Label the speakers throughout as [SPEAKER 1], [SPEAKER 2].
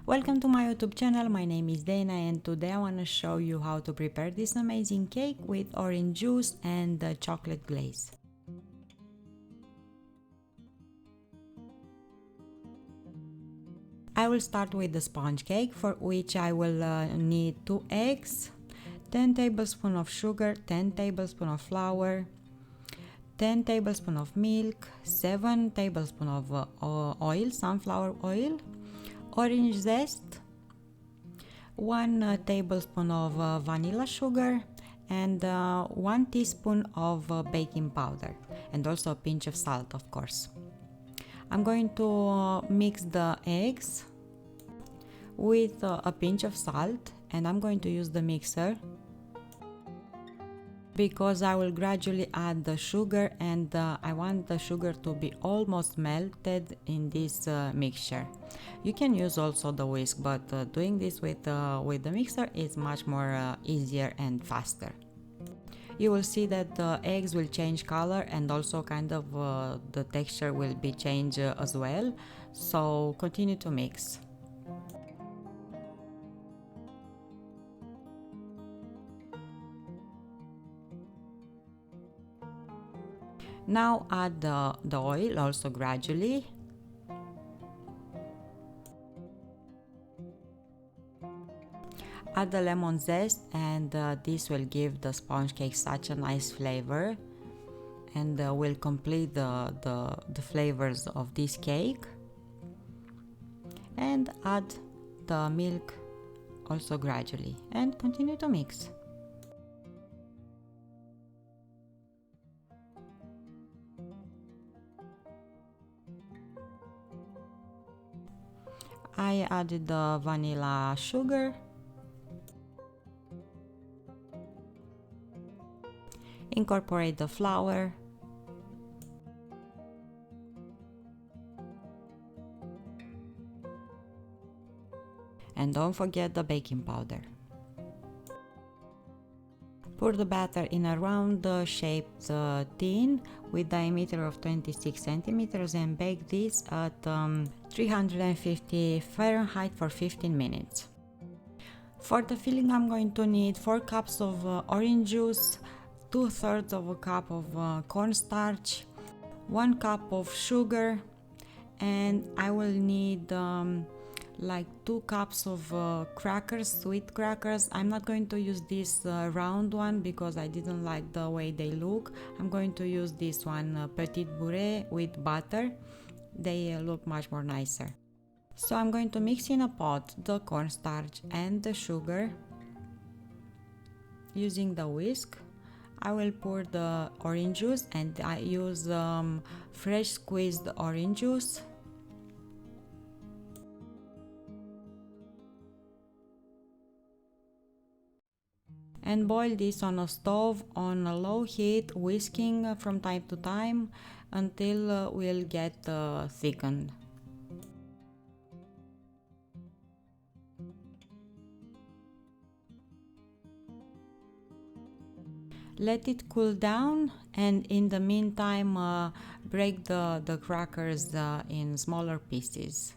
[SPEAKER 1] Welcome to my YouTube channel. My name is Dana and today I want to show you how to prepare this amazing cake with orange juice and chocolate glaze. I will start with the sponge cake, for which I will need 2 eggs, 10 tablespoons of sugar, 10 tablespoons of flour, 10 tablespoons of milk, 7 tablespoons of oil, sunflower oil, orange zest, 1 tablespoon of vanilla sugar, and 1 teaspoon of baking powder, and also a pinch of salt, of course. I'm going to mix the eggs with a pinch of salt, and I'm going to use the mixer because I will gradually add the sugar, and I want the sugar to be almost melted in this mixture. You can use also the whisk, but doing this with the mixer is much more easier and faster. You will see that the eggs will change color, and also kind of the texture will be changed as well, so continue to mix. Now add the oil also gradually. Add the lemon zest, and this will give the sponge cake such a nice flavor, and will complete the flavors of this cake. And add the milk also gradually and continue to mix. I added the vanilla sugar, incorporate the flour, and don't forget the baking powder. Pour the batter in a round shaped tin with diameter of 26 centimeters and bake this at 350 Fahrenheit for 15 minutes. For the filling, I'm going to need 4 cups of orange juice, 2/3 of a cup of cornstarch, 1 cup of sugar, and I will need like 2 cups of crackers, sweet crackers. I'm not going to use this round one because I didn't like the way they look. I'm going to use this one, petite bourrée with butter. They look much more nicer. So I'm going to mix in a pot the cornstarch and the sugar using the whisk. I will pour the orange juice, and I use fresh squeezed orange juice. And boil this on a stove on a low heat, whisking from time to time until we'll get thickened. Let it cool down, and in the meantime break the crackers in smaller pieces.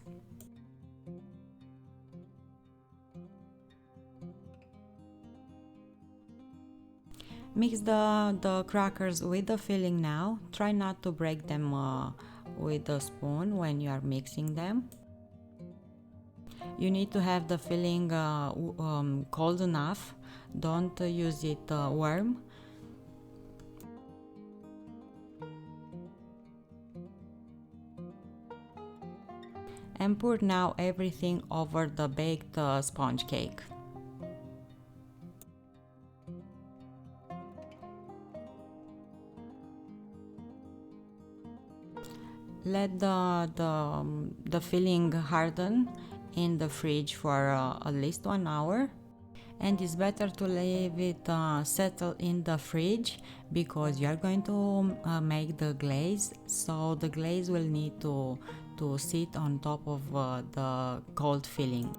[SPEAKER 1] Mix the crackers with the filling now. Try not to break them with a spoon when you are mixing them. You need to have the filling cold enough. Don't use it warm. And pour now everything over the baked sponge cake. Let the filling harden in the fridge for at least 1 hour, and it's better to leave it settle in the fridge because you are going to make the glaze, so the glaze will need to sit on top of the cold filling.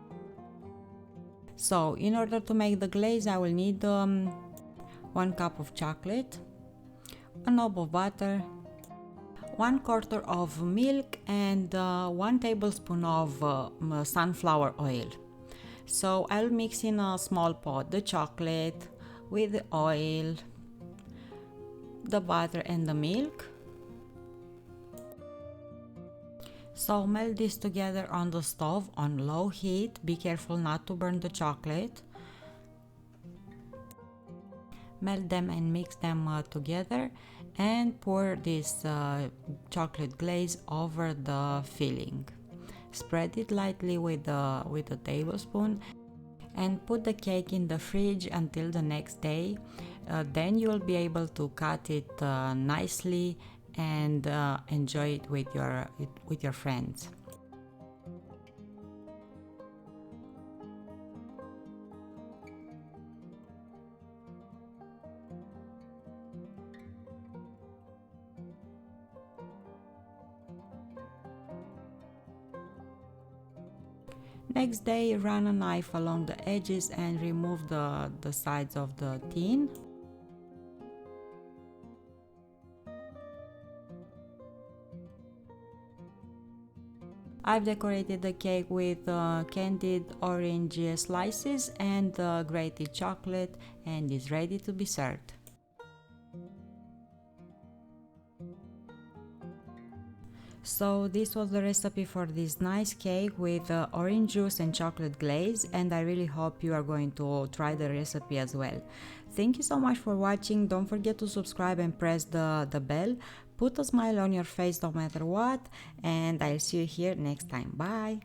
[SPEAKER 1] So in order to make the glaze, I will need 1 cup of chocolate, a knob of butter, 1/4 of milk and 1 tablespoon of sunflower oil. So I'll mix in a small pot the chocolate with the oil, the butter and the milk. So melt this together on the stove on low heat. Be careful not to burn the chocolate. Melt them and mix them together and pour this chocolate glaze over the filling. Spread it lightly with a tablespoon and put the cake in the fridge until the next day. Then you will be able to cut it nicely and enjoy it with your friends. Next day, run a knife along the edges and remove the sides of the tin. I've decorated the cake with candied orange slices and grated chocolate, and it's ready to be served. So this was the recipe for this nice cake with orange juice and chocolate glaze, and I really hope you are going to try the recipe as well. Thank you so much for watching. Don't forget to subscribe and press the bell. Put a smile on your face no matter what, and I'll see you here next time. Bye!